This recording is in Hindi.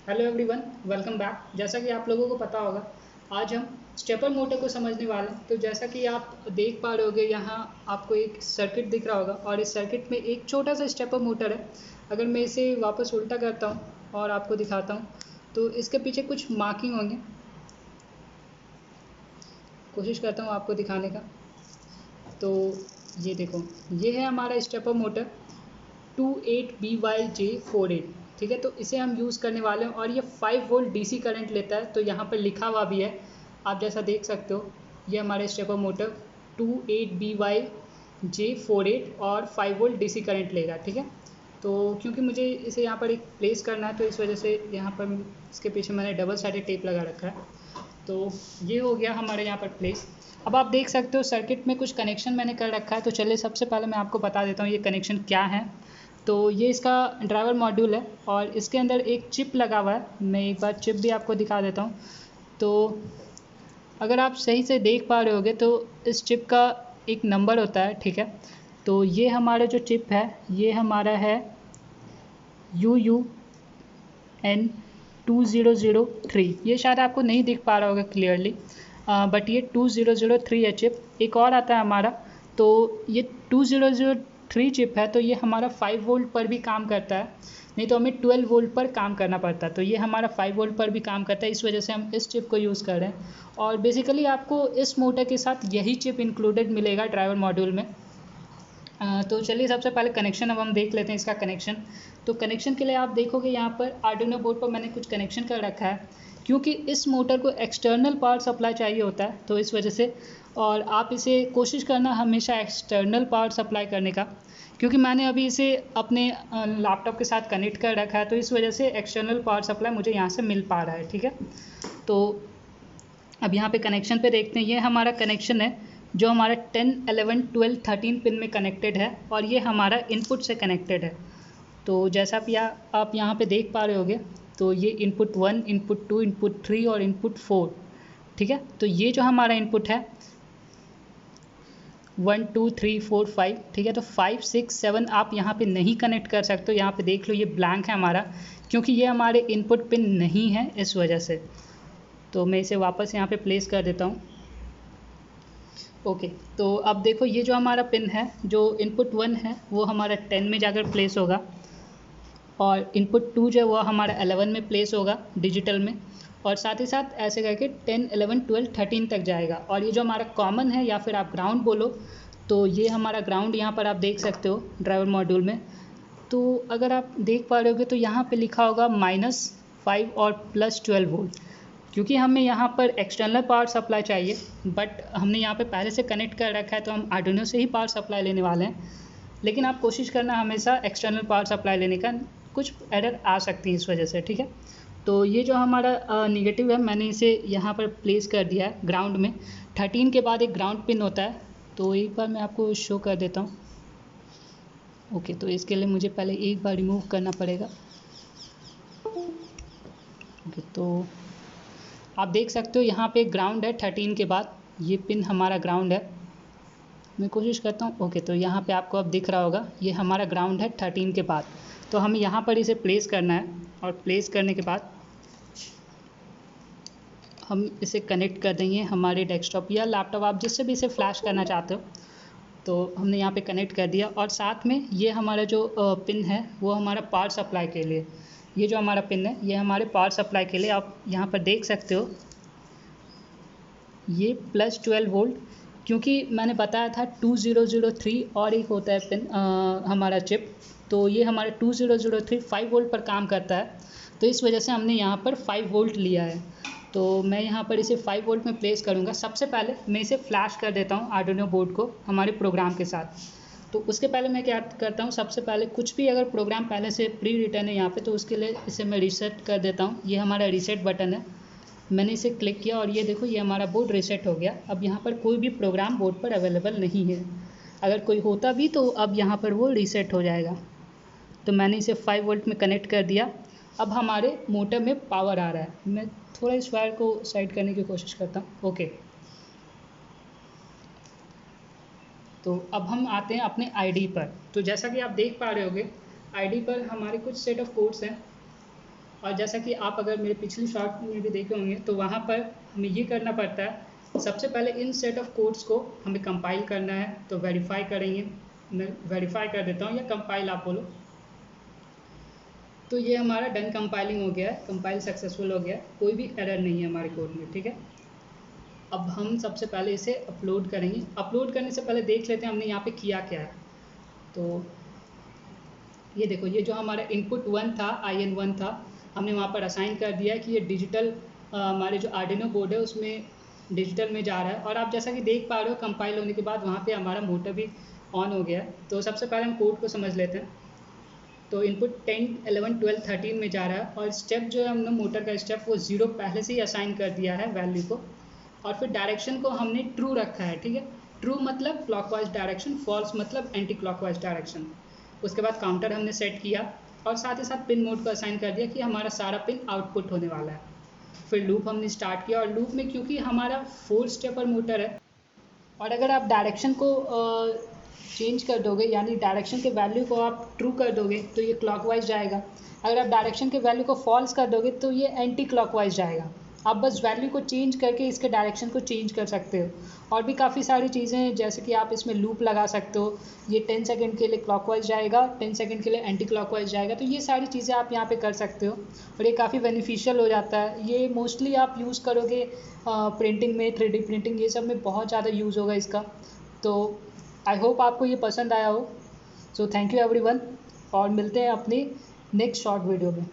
Hello everyone, welcome back. जैसा कि आप लोगों को पता होगा, आज हम स्टेपर मोटर को समझने वाले हैं। तो जैसा कि आप देख पा रहे होगे, यहाँ आपको एक सर्किट दिख रहा होगा और इस सर्किट में एक छोटा सा स्टेपर मोटर है। अगर मैं इसे वापस उल्टा करता हूँ और आपको दिखाता हूँ तो इसके पीछे कुछ मार्किंग होंगे। कोशिश करता हूँ आपको दिखाने का। तो ये देखो, ये है हमारा स्टेपर मोटर 28BYJ48। ठीक है, तो इसे हम यूज़ करने वाले हैं और ये 5 वोल्ट डीसी करंट लेता है। तो यहाँ पर लिखा हुआ भी है, आप जैसा देख सकते हो। ये हमारा स्टेपर मोटर 28BYJ48 और 5 वोल्ट डीसी करंट लेगा। ठीक है, तो क्योंकि मुझे इसे यहाँ पर एक प्लेस करना है तो इस वजह से यहाँ पर इसके पीछे मैंने डबल साइडेड टेप लगा रखा है। तो ये हो गया हमारे यहाँ पर प्लेस। अब आप देख सकते हो सर्किट में कुछ कनेक्शन मैंने कर रखा है। तो चलिए सबसे पहले मैं आपको बता देता हूँ ये कनेक्शन क्या है। तो ये इसका ड्राइवर मॉड्यूल है और इसके अंदर एक चिप लगा हुआ है। मैं एक बार चिप भी आपको दिखा देता हूँ। तो अगर आप सही से देख पा रहे होगे तो इस चिप का एक नंबर होता है। ठीक है, तो ये हमारा जो चिप है ये हमारा है UUN2003। ये शायद आपको नहीं दिख पा रहा होगा क्लियरली, बट ये 2003 है चिप। एक और आता है हमारा, तो ये 2003 चिप है। तो ये हमारा 5 वोल्ट पर भी काम करता है, नहीं तो हमें 12 वोल्ट पर काम करना पड़ता है। तो ये हमारा 5 वोल्ट पर भी काम करता है, इस वजह से हम इस चिप को यूज़ कर रहे हैं। और बेसिकली आपको इस मोटर के साथ यही चिप इंक्लूडेड मिलेगा ड्राइवर मॉड्यूल में। तो चलिए सबसे पहले कनेक्शन अब हम देख लेते हैं इसका कनेक्शन। तो कनेक्शन के लिए आप देखोगे यहाँ पर आर्डिनो बोर्ड पर मैंने कुछ कनेक्शन कर रखा है, क्योंकि इस मोटर को एक्सटर्नल पावर सप्लाई चाहिए होता है, तो इस वजह से। और आप इसे कोशिश करना हमेशा एक्सटर्नल पावर सप्लाई करने का, क्योंकि मैंने अभी इसे अपने लैपटॉप के साथ कनेक्ट कर रखा है, तो इस वजह से एक्सटर्नल पावर सप्लाई मुझे यहाँ से मिल पा रहा है। ठीक है, तो अब यहाँ पे कनेक्शन पे देखते हैं। ये हमारा कनेक्शन है जो हमारा 10, 11, 12, 13 पिन में कनेक्टेड है और ये हमारा इनपुट से कनेक्टेड है। तो जैसा भी आप यहाँ पे देख पा रहे होगे, तो ये इनपुट 1, इनपुट 2, इनपुट 3 और इनपुट 4। ठीक है, तो ये जो हमारा इनपुट है 1, 2, 3, 4, 5। ठीक है, तो 5, 6, 7 आप यहाँ पे नहीं कनेक्ट कर सकते हो। यहाँ पे देख लो ये ब्लैंक है हमारा, क्योंकि ये हमारे इनपुट पिन नहीं है, इस वजह से। तो मैं इसे वापस यहाँ पे प्लेस कर देता हूँ। ओके, तो अब देखो ये जो हमारा पिन है, जो इनपुट 1 है वो हमारा 10 में जाकर प्लेस होगा और इनपुट 2 जो है वो हमारा 11 में प्लेस होगा डिजिटल में, और साथ ही साथ ऐसे करके 10, 11, 12, 13 तक जाएगा। और ये जो हमारा कॉमन है या फिर आप ग्राउंड बोलो, तो ये हमारा ग्राउंड यहाँ पर आप देख सकते हो ड्राइवर मॉड्यूल में। तो अगर आप देख पा रहे होगे तो यहाँ पे लिखा होगा -5 और +12 वोल्ट, क्योंकि हमें यहाँ पर एक्सटर्नल पावर सप्लाई चाहिए, बट हमने यहाँ पे पहले से कनेक्ट कर रखा है तो हम आर्डिनो से ही पावर सप्लाई लेने वाले हैं। लेकिन आप कोशिश करना हमेशा एक्सटर्नल पावर सप्लाई लेने का, कुछ एरर आ सकती है इस वजह से। ठीक है, तो ये जो हमारा निगेटिव है मैंने इसे यहाँ पर प्लेस कर दिया है ग्राउंड में। 13 के बाद एक ग्राउंड पिन होता है, तो एक बार मैं आपको शो कर देता हूँ। ओके, तो इसके लिए मुझे पहले एक बार रिमूव करना पड़ेगा। ओके, तो आप देख सकते हो यहाँ पे ग्राउंड है 13 के बाद, ये पिन हमारा ग्राउंड है। मैं कोशिश करता हूँ। ओके, तो यहाँ पे आपको अब दिख रहा होगा ये हमारा ग्राउंड है 13 के बाद। तो हमें यहाँ पर इसे प्लेस करना है और प्लेस करने के बाद हम इसे कनेक्ट कर देंगे हमारे डेस्कटॉप या लैपटॉप, आप जिससे भी इसे फ्लैश करना चाहते हो। तो हमने यहाँ पे कनेक्ट कर दिया और साथ में ये हमारा जो पिन है वो हमारा पावर सप्लाई के लिए, ये जो हमारा पिन है ये हमारे पावर सप्लाई के लिए। आप यहाँ पर देख सकते हो ये +12 वोल्ट, क्योंकि मैंने बताया था 2003 और एक होता है पिन हमारा चिप, तो ये हमारा 2003 5 वोल्ट पर काम करता है, तो इस वजह से हमने यहाँ पर 5 वोल्ट लिया है। तो मैं यहाँ पर इसे 5 वोल्ट में प्लेस करूँगा। सबसे पहले मैं इसे फ्लैश कर देता हूँ आर्डिनो बोर्ड को हमारे प्रोग्राम के साथ। तो उसके पहले मैं क्या करता हूँ, सबसे पहले कुछ भी अगर प्रोग्राम पहले से प्री रिटर्न है यहाँ पे, तो उसके लिए इसे मैं रीसेट कर देता हूँ। ये हमारा रीसेट बटन है, मैंने इसे क्लिक किया और ये देखो ये हमारा बोर्ड रीसेट हो गया। अब यहाँ पर कोई भी प्रोग्राम बोर्ड पर अवेलेबल नहीं है, अगर कोई होता भी तो अब यहाँ पर वो रीसेट हो जाएगा। तो मैंने इसे 5 वोल्ट में कनेक्ट कर दिया। अब हमारे मोटर में पावर आ रहा है। मैं थोड़ा इस वायर को साइड करने की कोशिश करता हूँ। ओके, तो अब हम आते हैं अपने आईडी पर। तो जैसा कि आप देख पा रहे होगे, आईडी पर हमारे कुछ सेट ऑफ कोड्स हैं। और जैसा कि आप अगर मेरे पिछली शॉर्ट में भी देखे होंगे तो वहाँ पर हमें ये करना पड़ता है, सबसे पहले इन सेट ऑफ कोड्स को हमें कंपाइल करना है। तो वेरीफाई करेंगे, मैं वेरीफाई कर देता हूँ या कंपाइल आप बोलो। तो ये हमारा डन कंपाइलिंग हो गया है, कंपाइल सक्सेसफुल हो गया है, कोई भी एरर नहीं है हमारे कोड में, ठीक है। अब हम सबसे पहले इसे अपलोड करेंगे। अपलोड करने से पहले देख लेते हैं हमने यहाँ पे किया क्या है। तो ये देखो, ये जो हमारा इनपुट 1 था, IN1 था, हमने वहाँ पर असाइन कर दिया है कि ये डिजिटल हमारे जो आर्डिनो बोर्ड है उसमें डिजिटल में जा रहा है। और आप जैसा कि देख पा रहे हो कंपाइल होने के बाद वहाँ पे हमारा मोटर भी ऑन हो गया है। तो सबसे पहले हम कोड को समझ लेते हैं। तो इनपुट 10, 11, 12, 13 में जा रहा है और स्टेप जो है हमने मोटर का स्टेप वो 0 पहले से ही असाइन कर दिया है वैल्यू को। और फिर डायरेक्शन को हमने ट्रू रखा है, ठीक है। ट्रू मतलब क्लॉकवाइज डायरेक्शन, फॉल्स मतलब एंटी क्लॉकवाइज डायरेक्शन। उसके बाद काउंटर हमने सेट किया और साथ ही साथ पिन मोड को असाइन कर दिया कि हमारा सारा पिन आउटपुट होने वाला है। फिर लूप हमने स्टार्ट किया और लूप में क्योंकि हमारा 4 स्टेपर मोटर है और अगर आप डायरेक्शन को चेंज कर दोगे, यानी डायरेक्शन के वैल्यू को आप ट्रू कर दोगे तो ये क्लॉकवाइज जाएगा। अगर आप डायरेक्शन के वैल्यू को फॉल्स कर दोगे तो ये एंटी क्लॉकवाइज जाएगा। आप बस वैल्यू को चेंज करके इसके डायरेक्शन को चेंज कर सकते हो। और भी काफ़ी सारी चीज़ें हैं, जैसे कि आप इसमें लूप लगा सकते हो। ये 10 सेकंड के लिए क्लॉकवाइज जाएगा, 10 सेकंड के लिए एंटी क्लॉकवाइज जाएगा। तो ये सारी चीज़ें आप यहाँ पे कर सकते हो और ये काफ़ी बेनिफिशियल हो जाता है। ये मोस्टली आप यूज़ करोगे प्रिंटिंग में, 3D प्रिंटिंग, ये सब में बहुत ज़्यादा यूज़ होगा इसका। तो आई होप आपको ये पसंद आया हो। सो थैंक यू एवरीवन और मिलते हैं अपनी नेक्स्ट शॉर्ट वीडियो में।